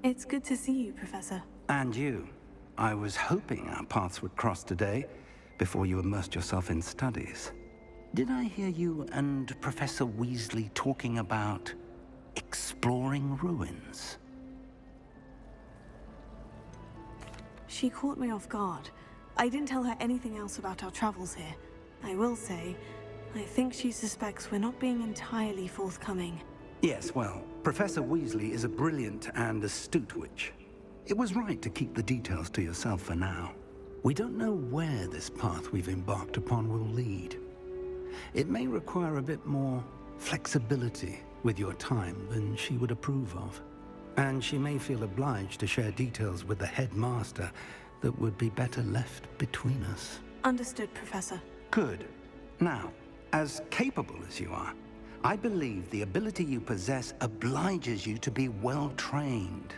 It's good to see you, Professor. And you. I was hoping our paths would cross today, before you immersed yourself in studies. Did I hear you and Professor Weasley talking about exploring ruins? She caught me off guard. I didn't tell her anything else about our travels here. I will say, I think she suspects we're not being entirely forthcoming. Yes, well, Professor Weasley is a brilliant and astute witch. It was right to keep the details to yourself for now. We don't know where this path we've embarked upon will lead. It may require a bit more flexibility with your time than she would approve of. And she may feel obliged to share details with the headmaster that would be better left between us. Understood, Professor. Good. Now, as capable as you are, I believe the ability you possess obliges you to be well-trained.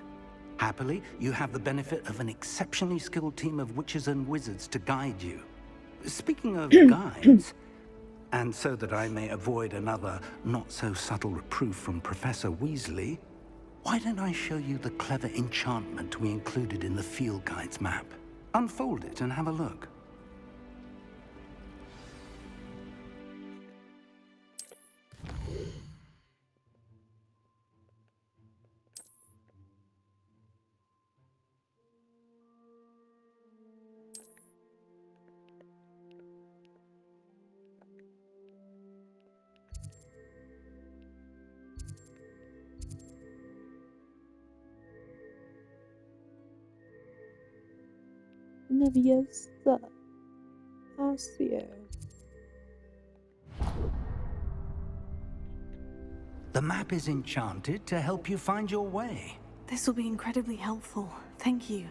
Happily, you have the benefit of an exceptionally skilled team of witches and wizards to guide you. Speaking of guides, and so that I may avoid another not-so-subtle reproof from Professor Weasley, why don't I show you the clever enchantment we included in the field guide's map? Unfold it and have a look. Nerviosa. Asio. The map is enchanted to help you find your way. This will be incredibly helpful. Thank you.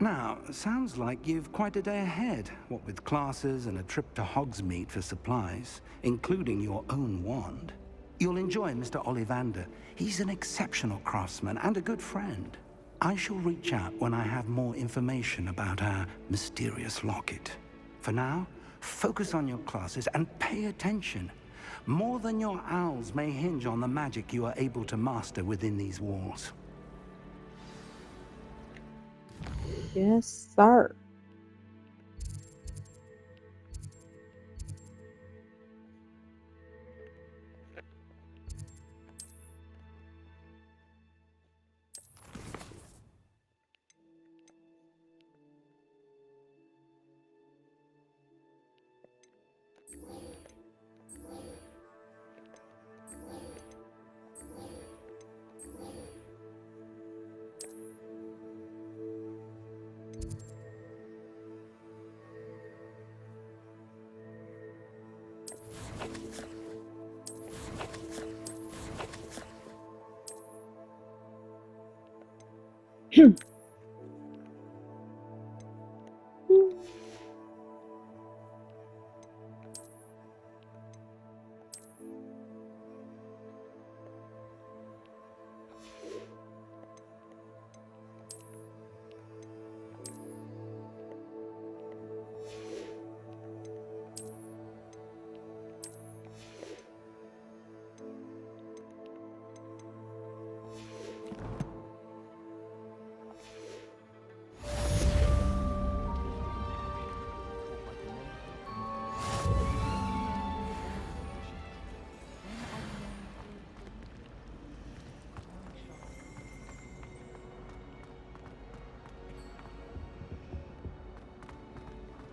Now, sounds like you've quite a day ahead, what with classes and a trip to Hogsmeade for supplies, including your own wand. You'll enjoy Mr. Ollivander. He's an exceptional craftsman and a good friend. I shall reach out when I have more information about our mysterious locket. For now, focus on your classes and pay attention. More than your owls may hinge on the magic you are able to master within these walls. Yes, sir.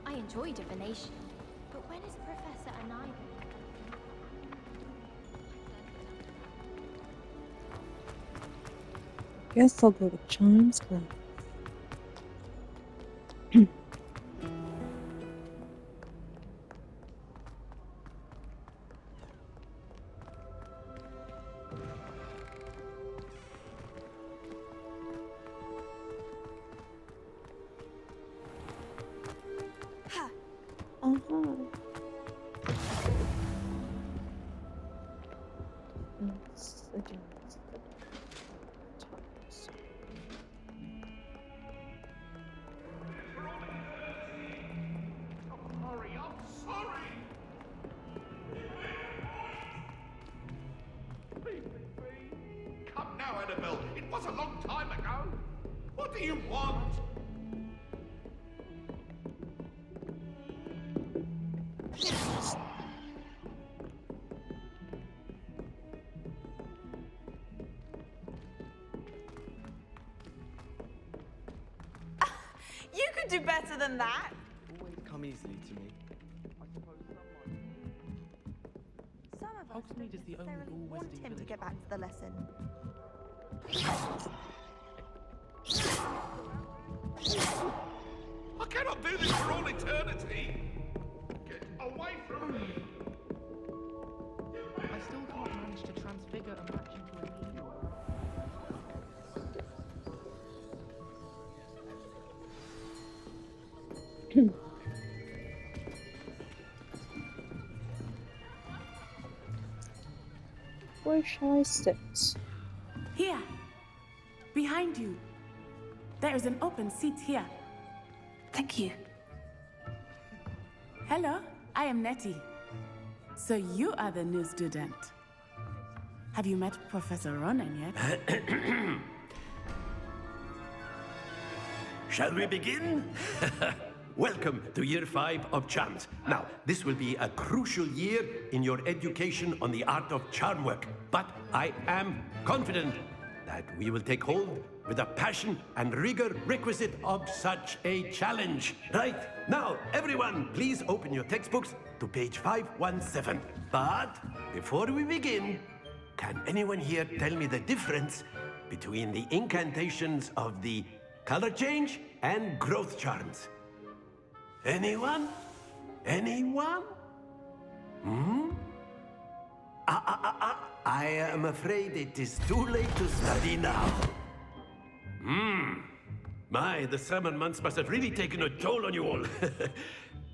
I enjoy divination, but when is Professor Anivy? Guess I'll go to Chimes class. Uh-huh. Defense against attacks. Hurry up, sorry! Come now, Annabelle. It was a long time ago. What do you want? You could do better than that. Always come easily to me. I suppose Some of us Hogsmeade is the only necessarily all want wizarding him to village. get back to the lesson. I cannot do this for all eternity. Get away from me. I still can't manage to transfigure a match into an eagle. Where shall I sit? Here, behind you. There is an open seat here. Thank you. Hello, I am Nettie. So you are the new student. Have you met Professor Ronan yet? Shall we begin? Welcome to Year 5 of Charms. Now, this will be a crucial year in your education on the art of charm work. But I am confident that we will take hold with the passion and rigor requisite of such a challenge. Right, now, everyone, please open your textbooks to page 517. But before we begin, can anyone here tell me the difference between the incantations of the color change and growth charms? Anyone? Anyone? I am afraid it is too late to study now. My, the summer months must have really taken a toll on you all.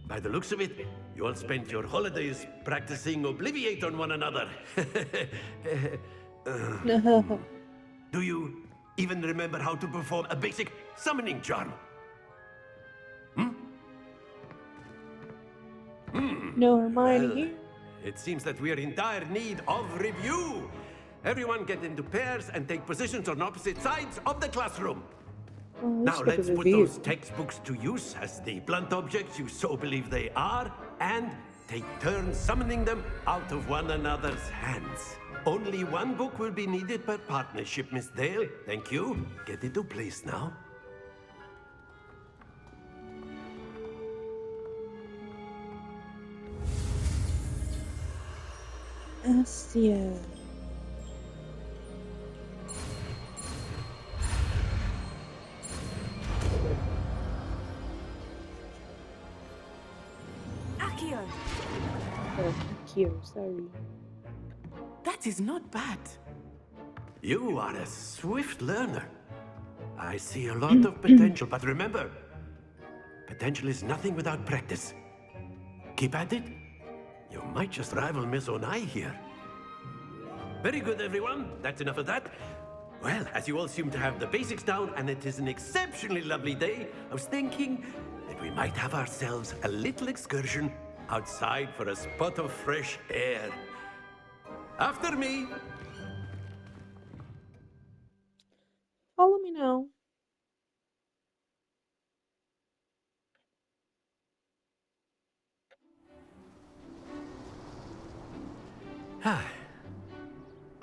By the looks of it, you all spent your holidays practicing Obliviate on one another. Do you even remember how to perform a basic summoning charm? No Hermione Well, here. it seems that we are in dire need of review. Everyone get into pairs and take positions on opposite sides of the classroom. Oh, Now let's let's look at put review. those textbooks to use as the blunt objects you so believe they are, and take turns summoning them out of one another's hands. Only one book will be needed per partnership, Miss Dale. Thank you. Get into place now. Astia. Akio, Oh, here, sorry. that is not bad. You are a swift learner. I see a lot of potential, but remember, potential is nothing without practice. Keep at it. You might just rival Miss Onai here. Very good, everyone. That's enough of that. Well, as you all seem to have the basics down, and it is an exceptionally lovely day, I was thinking that we might have ourselves a little excursion outside for a spot of fresh air. After me. Follow me now.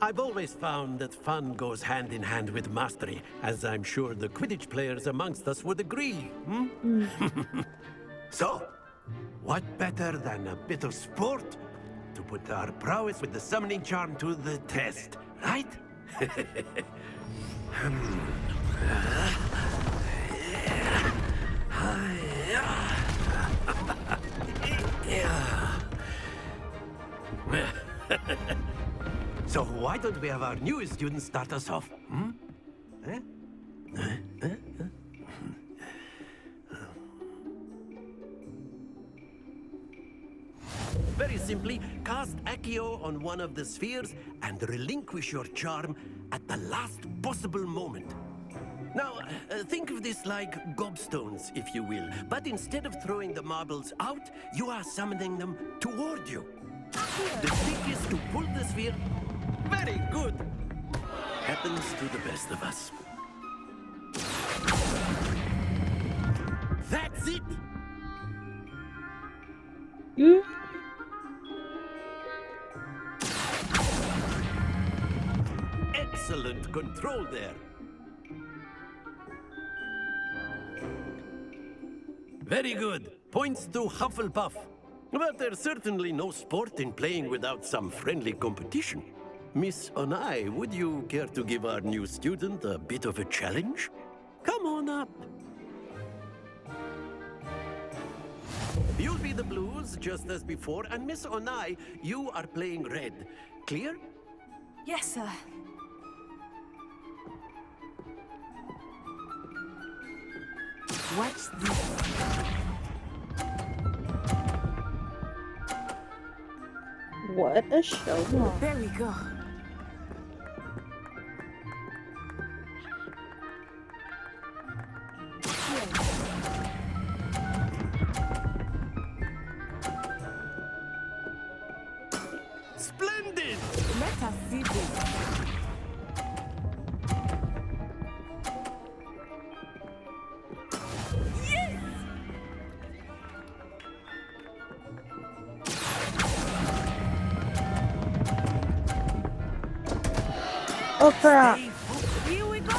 I've always found that fun goes hand in hand with mastery, as I'm sure the Quidditch players amongst us would agree. So, what better than a bit of sport to put our prowess with the summoning charm to the test, right? So why don't we have our newest student start us off? Very simply, cast Accio on one of the spheres and relinquish your charm at the last possible moment. Now, think of this like gobstones, if you will. But instead of throwing the marbles out, you are summoning them toward you. The trick is to pull the sphere. Very good. At happens to the best of us. That's it! Mm. Excellent control there. Very good. Points to Hufflepuff. But there's certainly no sport in playing without some friendly competition. Miss Onai, would you care to give our new student a bit of a challenge? Come on up. You'll be the blues, just as before, and Miss Onai, you are playing red. Clear? Yes, sir. Watch this. What a show off. There we go. Splendid! Let us see this. Oh crap. Here we go.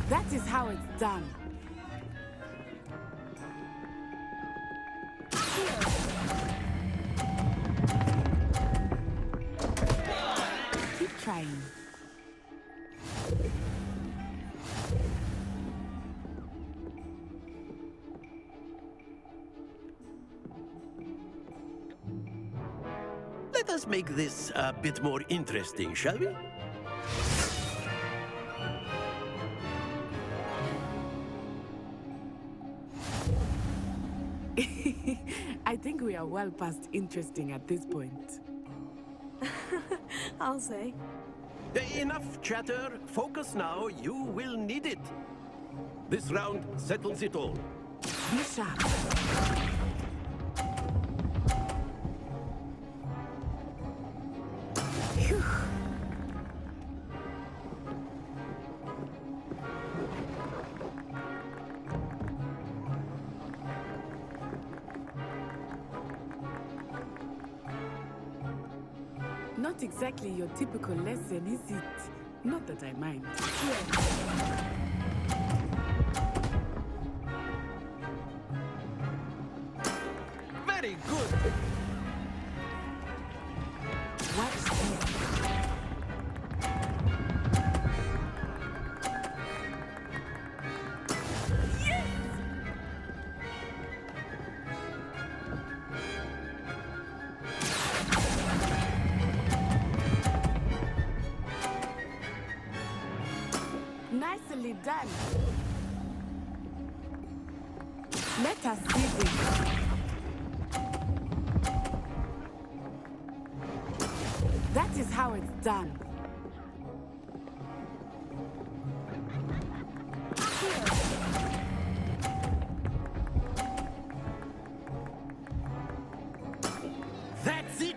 That is how it's done. Keep trying. Let us make this a bit more interesting, shall we? I think we are well past interesting at this point. I'll say. Enough chatter. Focus now. You will need it. This round settles it all. Be sharp. Phew. Not exactly your typical lesson, is it? Not that I mind. Very good. Watch this. Nicely done. Let us see this. That is how it's done. That's it.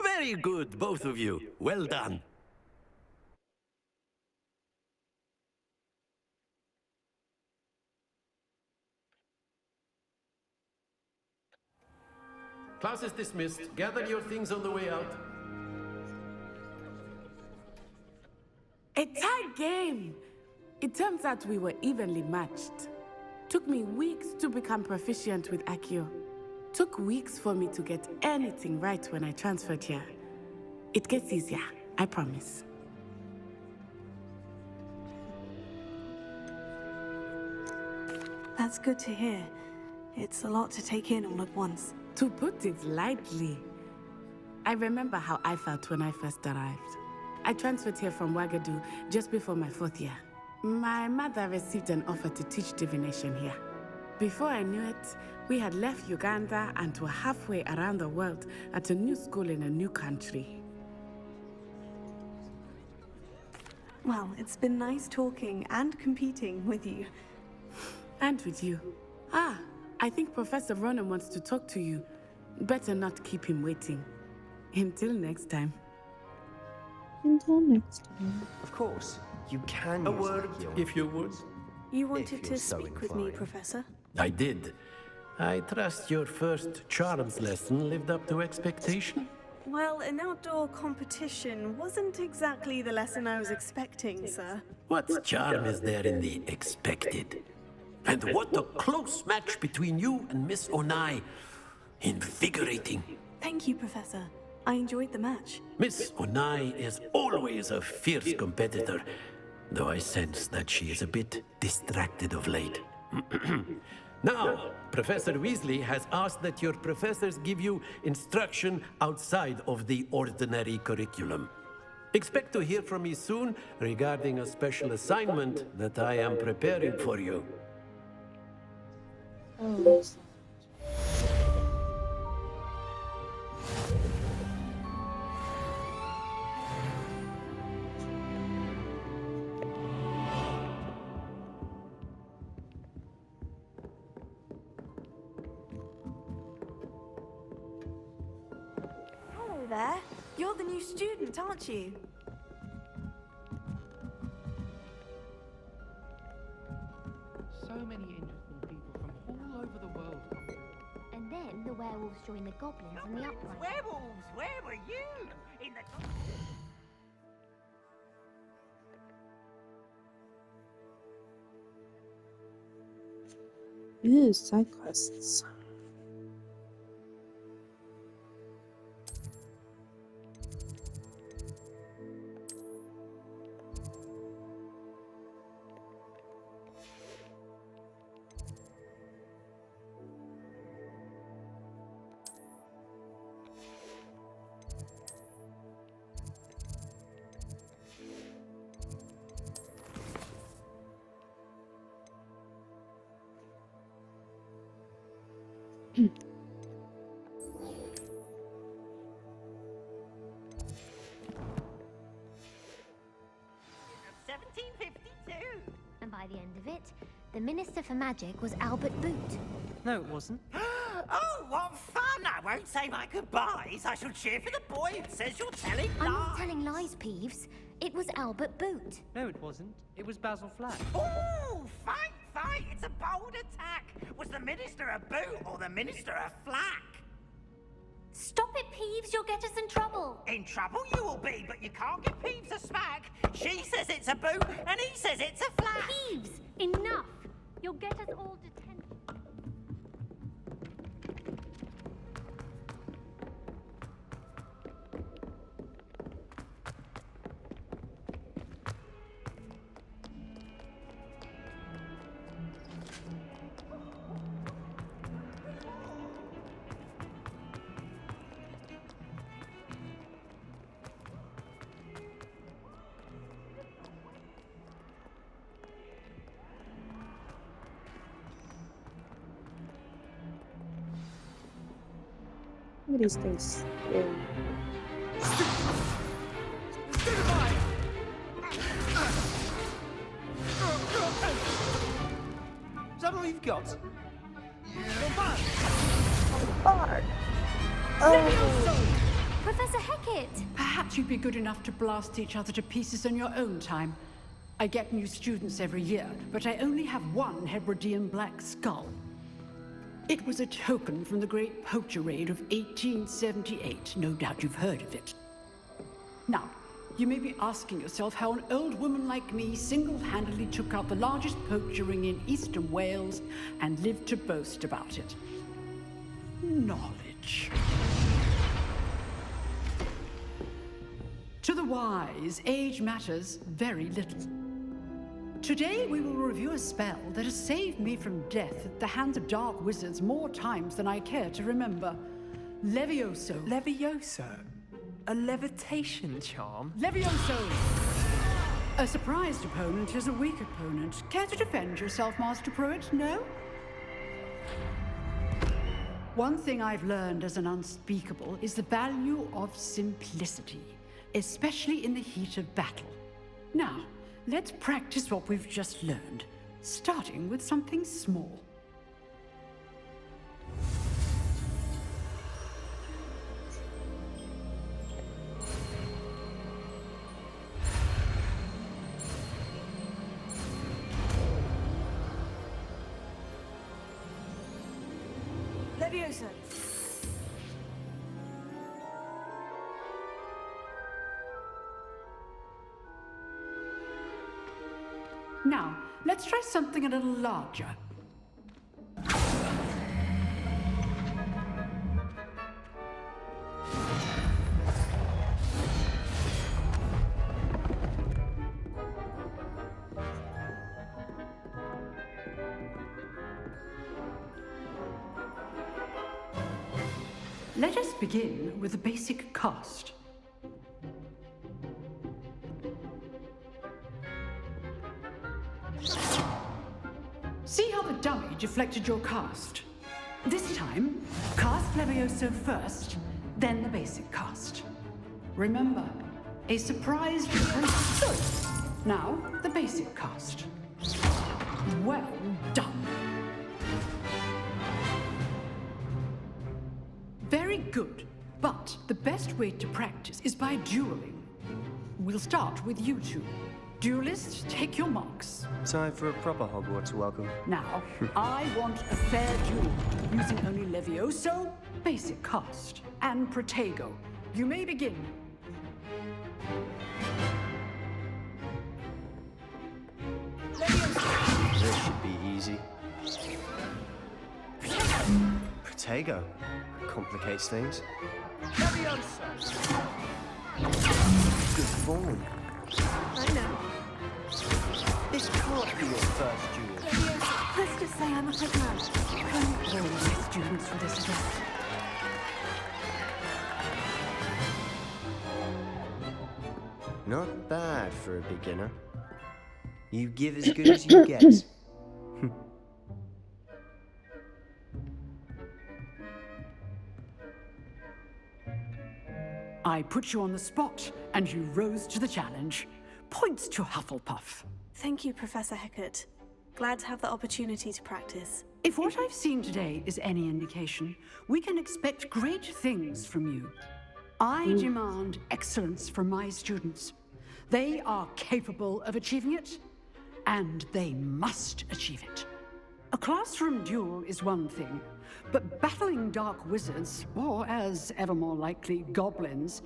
Very good, both of you. Well done. Class is dismissed. Gather your things on the way out. A tight game. It turns out we were evenly matched. Took me weeks to become proficient with Accio. Took weeks for me to get anything right when I transferred here. It gets easier, I promise. That's good to hear. It's a lot to take in all at once. To put it lightly, I remember how I felt when I first arrived. I transferred here from Ouagadougou just before my 4th year. My mother received an offer to teach divination here. Before I knew it, we had left Uganda and were halfway around the world at a new school in a new country. Well, it's been nice talking and competing with you. And with you. Ah, I think Professor Ronan wants to talk to you. Better not keep him waiting. Until next time. Until next time. Of course, you can A use word, Legion. if you would. You wanted you're to so speak with me, inclined. Professor? I did. I trust your first charms lesson lived up to expectation. Well, an outdoor competition wasn't exactly the lesson I was expecting, sir. What charm is there in the expected? And what a close match between you and Miss Onai. Invigorating. Thank you, Professor. I enjoyed the match. Miss Onai is always a fierce competitor, though I sense that she is a bit distracted of late. Now, Professor Weasley has asked that your professors give you instruction outside of the ordinary curriculum. Expect to hear from me soon regarding a special assignment that I am preparing for you. Oh, Hello there. You're the new student, aren't you? So many interesting people from all over the world come here. And then the werewolves join the goblins in the uprising. Werewolves, where were you? In the... ew, side quests. Of 1752. And by the end of it, the Minister for Magic was Albert Boot. No, it wasn't. Oh, what fun! I won't say my goodbyes. I shall cheer for the boy who says you're telling I'm lies. not telling lies, Peeves. It was Albert Boot. No, it wasn't. It was Basil Flack. Oh, fight, fight! It's a bold attack. Was the minister a boot or the minister a flack? Stop it, Peeves. You'll get us in trouble. In trouble you will be, but you can't give Peeves a smack. She says it's a boot, and he says it's a flack. Peeves, enough. You'll get us all detention. Look at these things. Ew. Is that all you've got? Hard. Oh. Professor Hecat! Perhaps you'd be good enough to blast each other to pieces in your own time. I get new students every year, but I only have one Hebridean black skull. It was a token from the Great Poacher Raid of 1878. No doubt you've heard of it. Now, you may be asking yourself how an old woman like me single-handedly took out the largest poacher ring in eastern Wales and lived to boast about it. Knowledge. To the wise, age matters very little. Today we will review a spell that has saved me from death at the hands of dark wizards more times than I care to remember. Levioso. Levioso? A levitation charm? Levioso! A surprised opponent is a weak opponent. Care to defend yourself, Master Pruitt? No? One thing I've learned as an unspeakable is the value of simplicity, especially in the heat of battle. Now, let's practice what we've just learned, starting with something small. Levioso! Now, let's try something a little larger. Let us begin with the basic cast. See how the dummy deflected your cast? This time, cast Levioso first, then the basic cast. Remember, a surprise choice. Now, the basic cast. Well done. Very good, but the best way to practice is by dueling. We'll start with you two. Duelists, take your marks. Time for a proper Hogwarts welcome. Now, I want a fair duel, using only Levioso, basic cast, and Protego. You may begin. This should be easy. Protego. Complicates things. Good form. I know. This can't be your first duel. Let's just say I'm a quick man. All my students for this event. Not bad for a beginner. You give as good as you get. I put you on the spot, and you rose to the challenge. Points to Hufflepuff. Thank you, Professor Hecat. Glad to have the opportunity to practice. If what I've seen today is any indication, we can expect great things from you. I demand excellence from my students. They are capable of achieving it, and they must achieve it. A classroom duel is one thing, but battling dark wizards, or as ever more likely, goblins,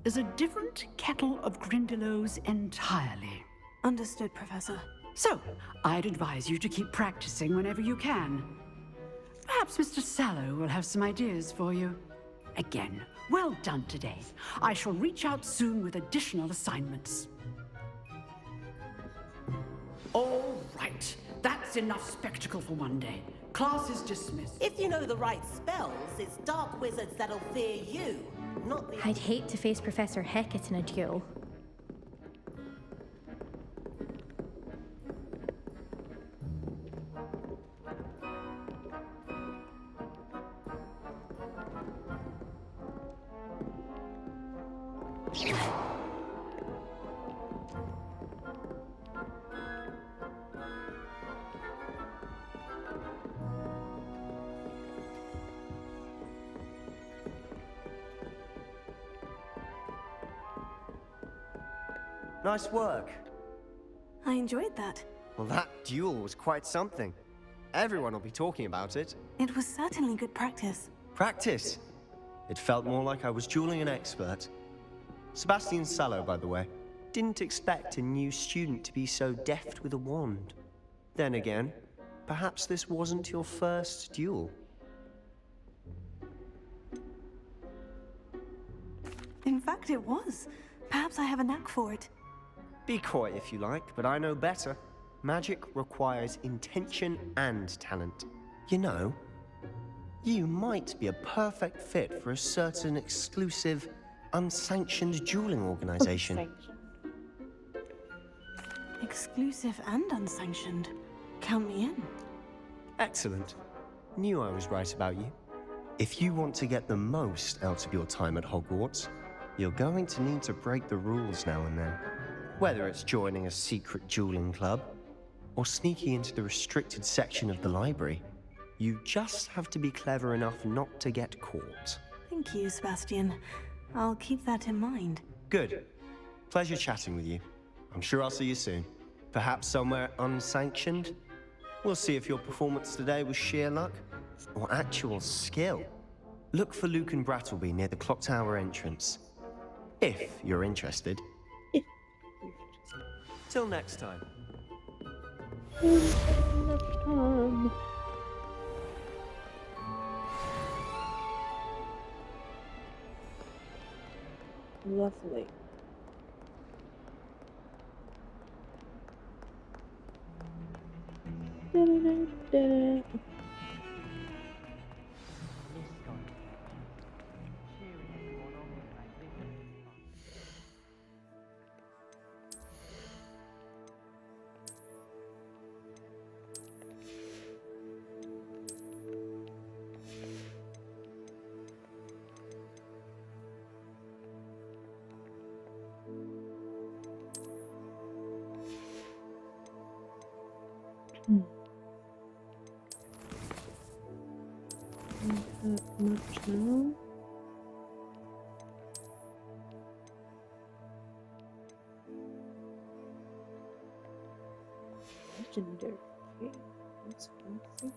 is a different kettle of Grindylows entirely. Understood, Professor. So, I'd advise you to keep practicing whenever you can. Perhaps Mr. Sallow will have some ideas for you. Again, well done today. I shall reach out soon with additional assignments. All right, that's enough spectacle for one day. Class is dismissed. If you know the right spells, it's dark wizards that'll fear you, not the... I'd hate to face Professor Hecat in a duel. Nice work. I enjoyed that. Well, that duel was quite something. Everyone will be talking about it. It was certainly good practice. Practice? It felt more like I was dueling an expert. Sebastian Sallow, by the way. Didn't expect a new student to be so deft with a wand. Then again, perhaps this wasn't your first duel. In fact, it was. Perhaps I have a knack for it. Be coy if you like, but I know better. Magic requires intention and talent. You know, you might be a perfect fit for a certain exclusive, unsanctioned dueling organization. Exclusive and unsanctioned. Count me in. Excellent. Knew I was right about you. If you want to get the most out of your time at Hogwarts, you're going to need to break the rules now and then. Whether it's joining a secret dueling club or sneaking into the restricted section of the library, you just have to be clever enough not to get caught. Thank you, Sebastian. I'll keep that in mind. Good. Pleasure chatting with you. I'm sure I'll see you soon. Perhaps somewhere unsanctioned? We'll see if your performance today was sheer luck or actual skill. Look for Luke and Brattleby near the clock tower entrance. If you're interested. Till next time. Next time. Lovely. Da-da-da-da-da. Not that much now. Legendary. Okay, that's fancy.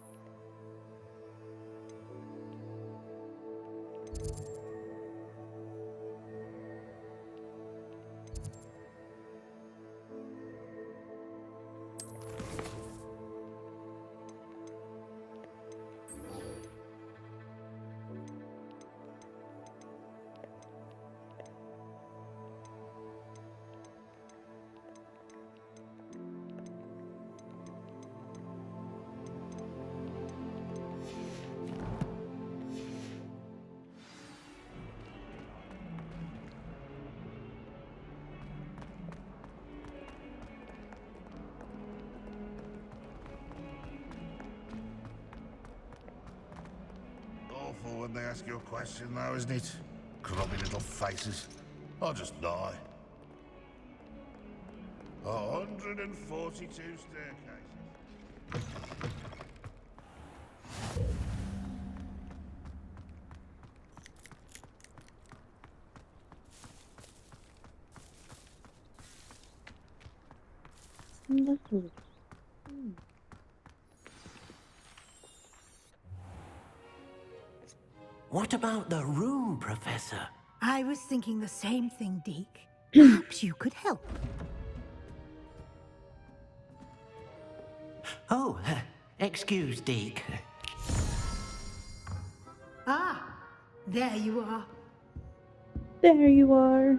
Awful when they ask you a question, though, isn't it? Grubby little faces. I'll just die. 142 staircases. Lovely. What about the room, Professor? I was thinking the same thing, Deke. Perhaps you could help. Oh, excuse, Deke. Ah, there you are. There you are.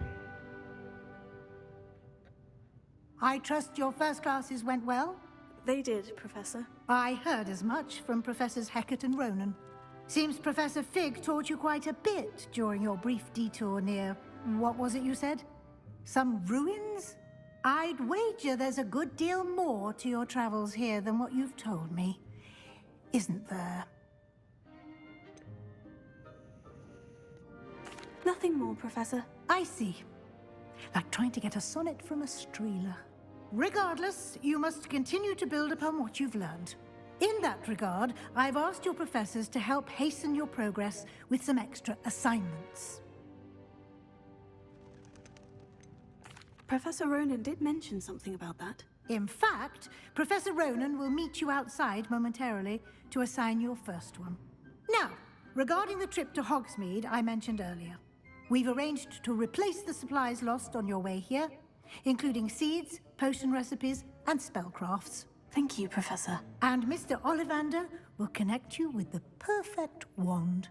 I trust your first classes went well? They did, Professor. I heard as much from Professors Hecat and Ronan. Seems Professor Fig taught you quite a bit during your brief detour near... what was it you said? Some ruins? I'd wager there's a good deal more to your travels here than what you've told me. Isn't there? Nothing more, Professor. I see. Like trying to get a sonnet from a streeler. Regardless, you must continue to build upon what you've learned. In that regard, I've asked your professors to help hasten your progress with some extra assignments. Professor Ronan did mention something about that. In fact, Professor Ronan will meet you outside momentarily to assign your first one. Now, regarding the trip to Hogsmeade I mentioned earlier, we've arranged to replace the supplies lost on your way here, including seeds, potion recipes, and spellcrafts. Thank you, Professor. And Mr. Ollivander will connect you with the perfect wand.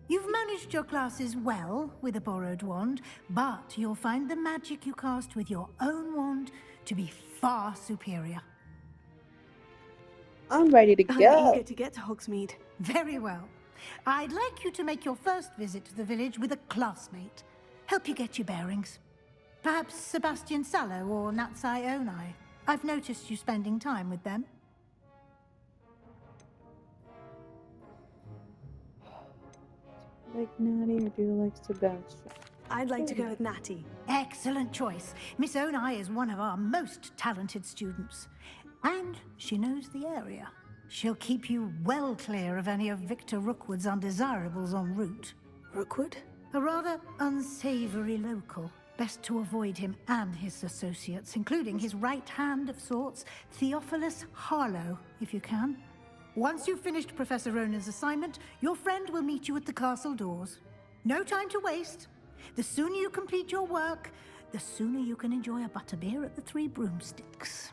You've managed your classes well with a borrowed wand, but you'll find the magic you cast with your own wand to be far superior. I'm ready to go. I'm eager to get to Hogsmeade. Very well. I'd like you to make your first visit to the village with a classmate. Help you get your bearings. Perhaps Sebastian Sallow or Natsai Onai. I've noticed you spending time with them. Like Natty or do you like Sebastian? I'd like to go with Natty. Excellent choice. Miss Onai is one of our most talented students. And she knows the area. She'll keep you well clear of any of Victor Rookwood's undesirables en route. Rookwood? A rather unsavory local. Best to avoid him and his associates, including his right hand of sorts, Theophilus Harlow, if you can. Once you've finished Professor Ronan's assignment, your friend will meet you at the castle doors. No time to waste. The sooner you complete your work, the sooner you can enjoy a butterbeer at the Three Broomsticks.